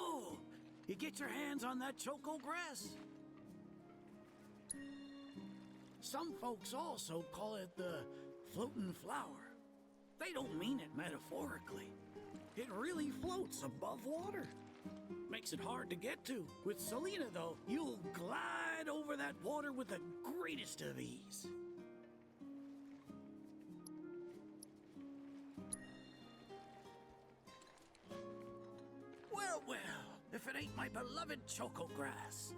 So, you get your hands on that choco grass? Some folks also call it the floating flower. They don't mean it metaphorically. It really floats above water. Makes it hard to get to. With Selena, though, you'll glide over that water with the greatest of ease. Well, if it ain't my beloved choco grass.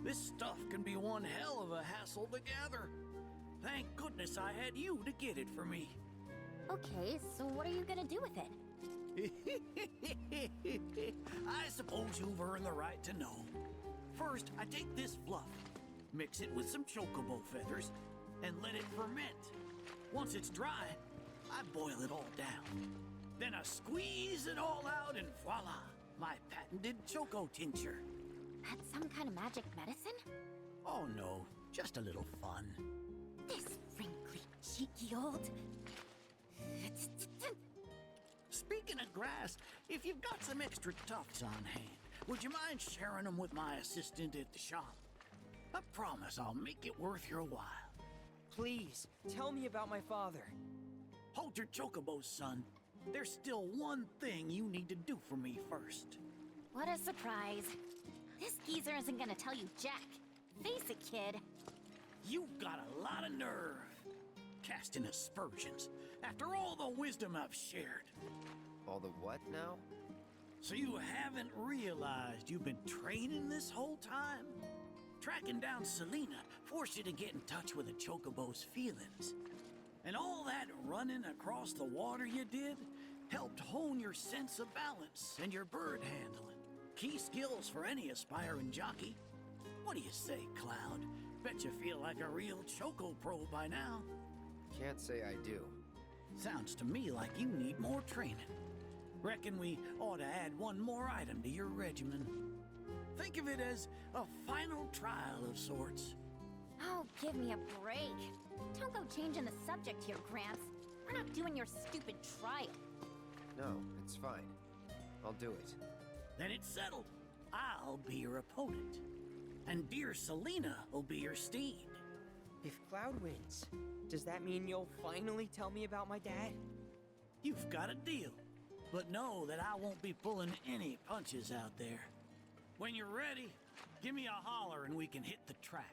This stuff can be one hell of a hassle to gather. Thank goodness I had you to get it for me. Okay, so what are you gonna do with it? I suppose you've earned the right to know. First, I take this fluff, mix it with some chocobo feathers, and let it ferment. Once it's dry, I boil it all down. Then I squeeze it all out and voila, my patented choco tincture. That's some kind of magic medicine? Oh no, just a little fun. This wrinkly, cheeky old... Speaking of grass, if you've got some extra tufts on hand, would you mind sharing them with my assistant at the shop? I promise I'll make it worth your while. Please, tell me about my father. Hold your chocobos, son. There's still one thing you need to do for me first. What a surprise. This geezer isn't gonna tell you jack. Face it, kid. You've got a lot of nerve. Casting aspersions after all the wisdom I've shared. All the what now? So you haven't realized you've been training this whole time? Tracking down Selena forced you to get in touch with a chocobo's feelings. And all that running across the water you did helped hone your sense of balance and your bird handling. Key skills for any aspiring jockey. What do you say, Cloud? Bet you feel like a real choco pro by now. Can't say I do. Sounds to me like you need more training. Reckon we ought to add one more item to your regimen. Think of it as a final trial of sorts. Oh, give me a break. Don't go changing the subject here, Gramps. We're not doing your stupid trial. No, it's fine. I'll do it. Then it's settled. I'll be your opponent. And dear Selena will be your steed. If Cloud wins, does that mean you'll finally tell me about my dad? You've got a deal. But know that I won't be pulling any punches out there. When you're ready, give me a holler and we can hit the track.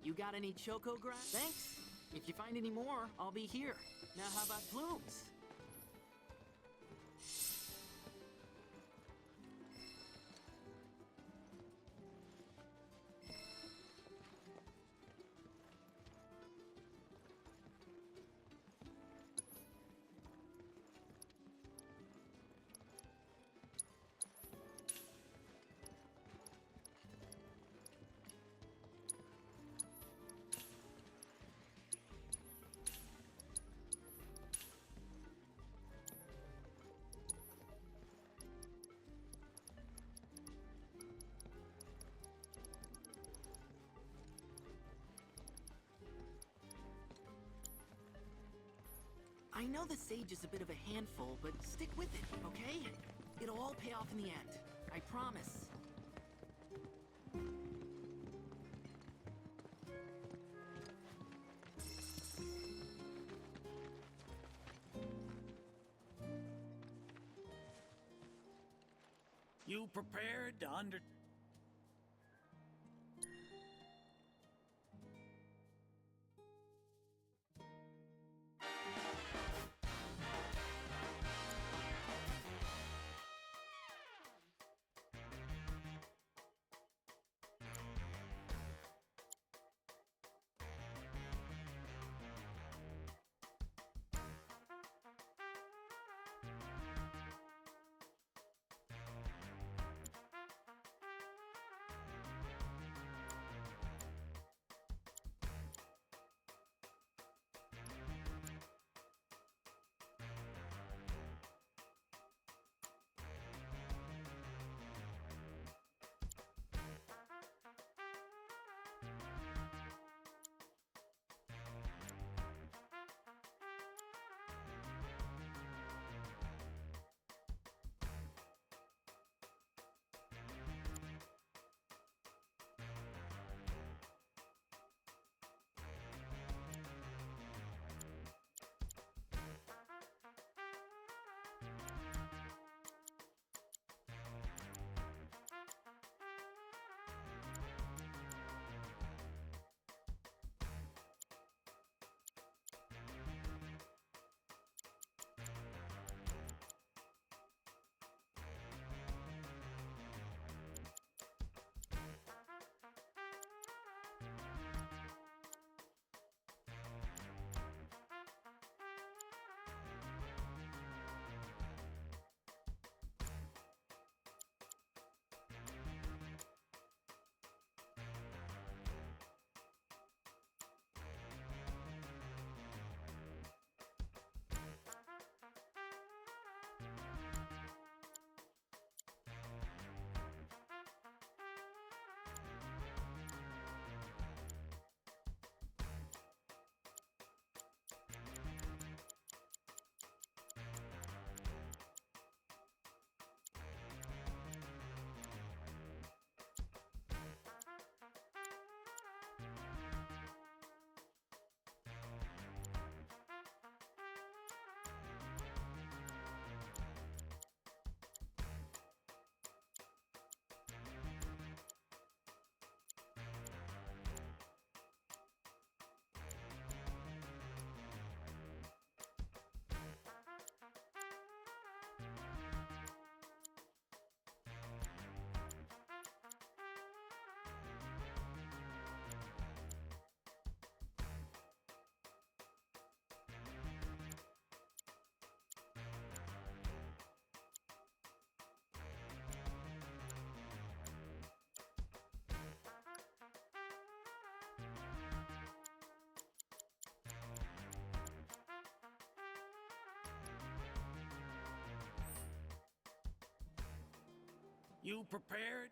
You got any choco grass? Thanks. If you find any more, I'll be here. Now how about plumes? I know the sage is a bit of a handful, but stick with it, okay? It'll all pay off in the end. I promise. You prepared to under... You prepared?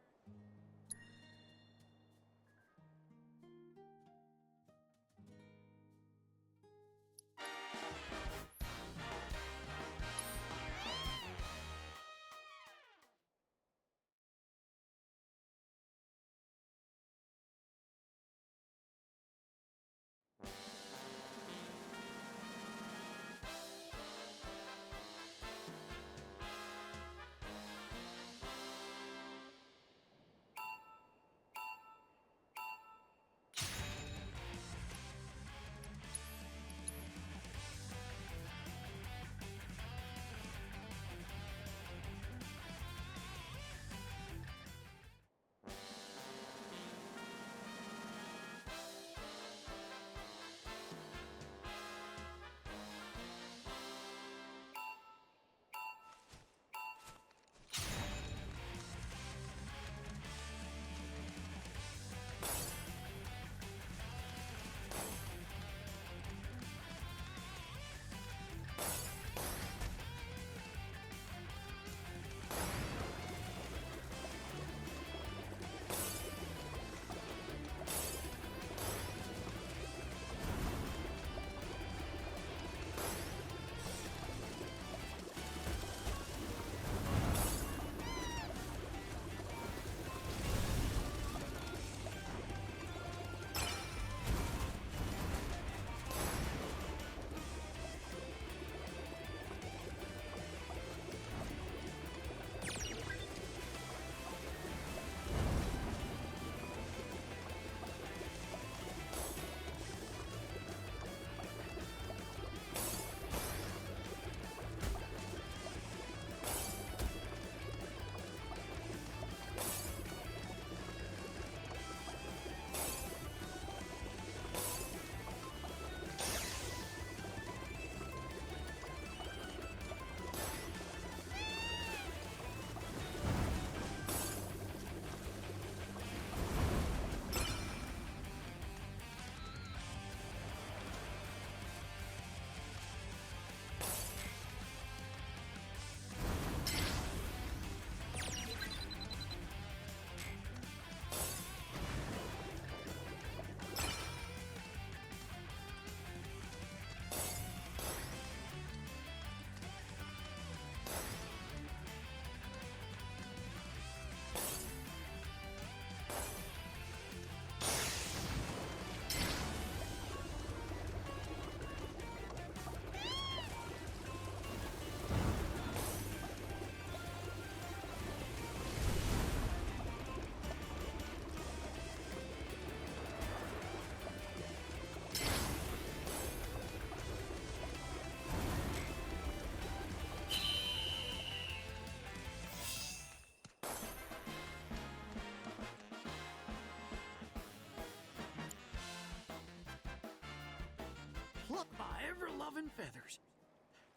Pluck my ever-loving feathers.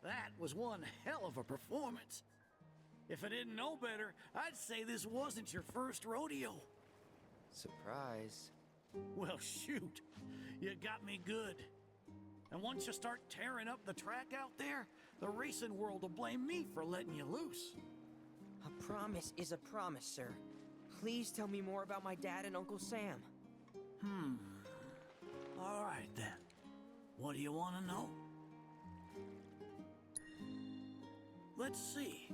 That was one hell of a performance. If I didn't know better, I'd say this wasn't your first rodeo. Surprise. Well, shoot. You got me good. And once you start tearing up the track out there, the racing world will blame me for letting you loose. A promise is a promise, sir. Please tell me more about my dad and Uncle Sam. All right, then. What do you want to know? Let's see.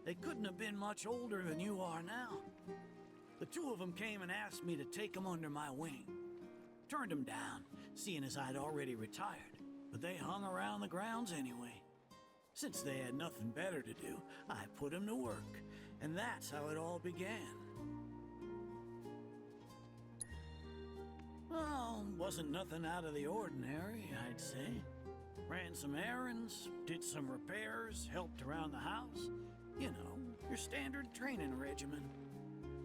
They couldn't have been much older than you are now. The two of them came and asked me to take them under my wing. Turned them down, seeing as I'd already retired, but they hung around the grounds anyway. Since they had nothing better to do, I put them to work, and that's how it all began. Well, wasn't nothing out of the ordinary, I'd say. Ran some errands, did some repairs, helped around the house. You know, your standard training regimen.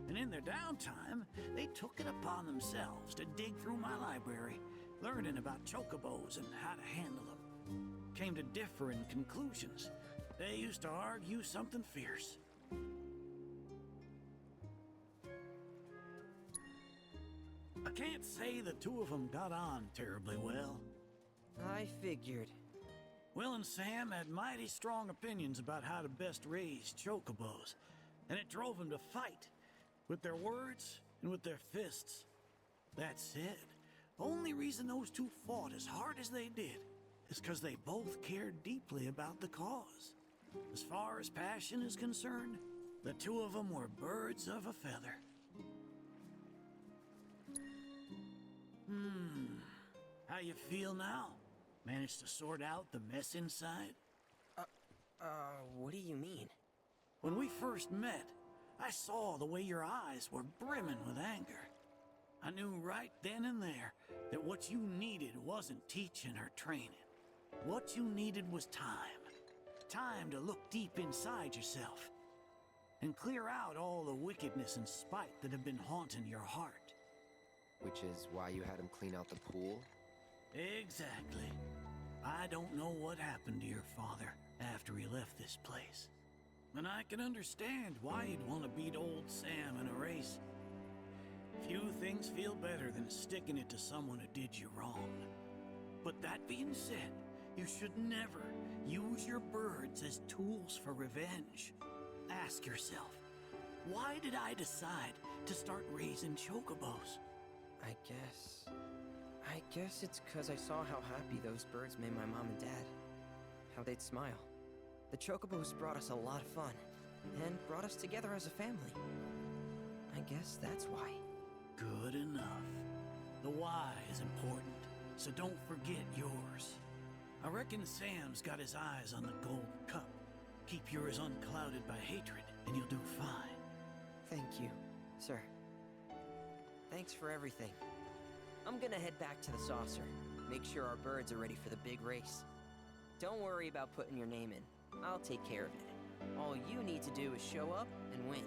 And in their downtime, they took it upon themselves to dig through my library, learning about chocobos and how to handle them. Came to differing conclusions. They used to argue something fierce. I can't say the two of them got on terribly well. I figured. Will and Sam had mighty strong opinions about how to best raise chocobos, and it drove them to fight, with their words and with their fists. That said, the only reason those two fought as hard as they did is because they both cared deeply about the cause. As far as passion is concerned, the two of them were birds of a feather. How you feel now? Managed to sort out the mess inside? What do you mean? When we first met, I saw the way your eyes were brimming with anger. I knew right then and there that what you needed wasn't teaching or training. What you needed was time. Time to look deep inside yourself and clear out all the wickedness and spite that have been haunting your heart. Which is why you had him clean out the pool? Exactly. I don't know what happened to your father after he left this place. And I can understand why he'd want to beat old Sam in a race. Few things feel better than sticking it to someone who did you wrong. But that being said, you should never use your birds as tools for revenge. Ask yourself, why did I decide to start raising chocobos? I guess it's because I saw how happy those birds made my mom and dad. How they'd smile. The chocobos brought us a lot of fun, and brought us together as a family. I guess that's why. Good enough. The why is important, so don't forget yours. I reckon Sam's got his eyes on the gold cup. Keep yours unclouded by hatred, and you'll do fine. Thank you, sir. Thanks for everything. I'm gonna head back to the saucer. Make sure our birds are ready for the big race. Don't worry about putting your name in. I'll take care of it. All you need to do is show up and win.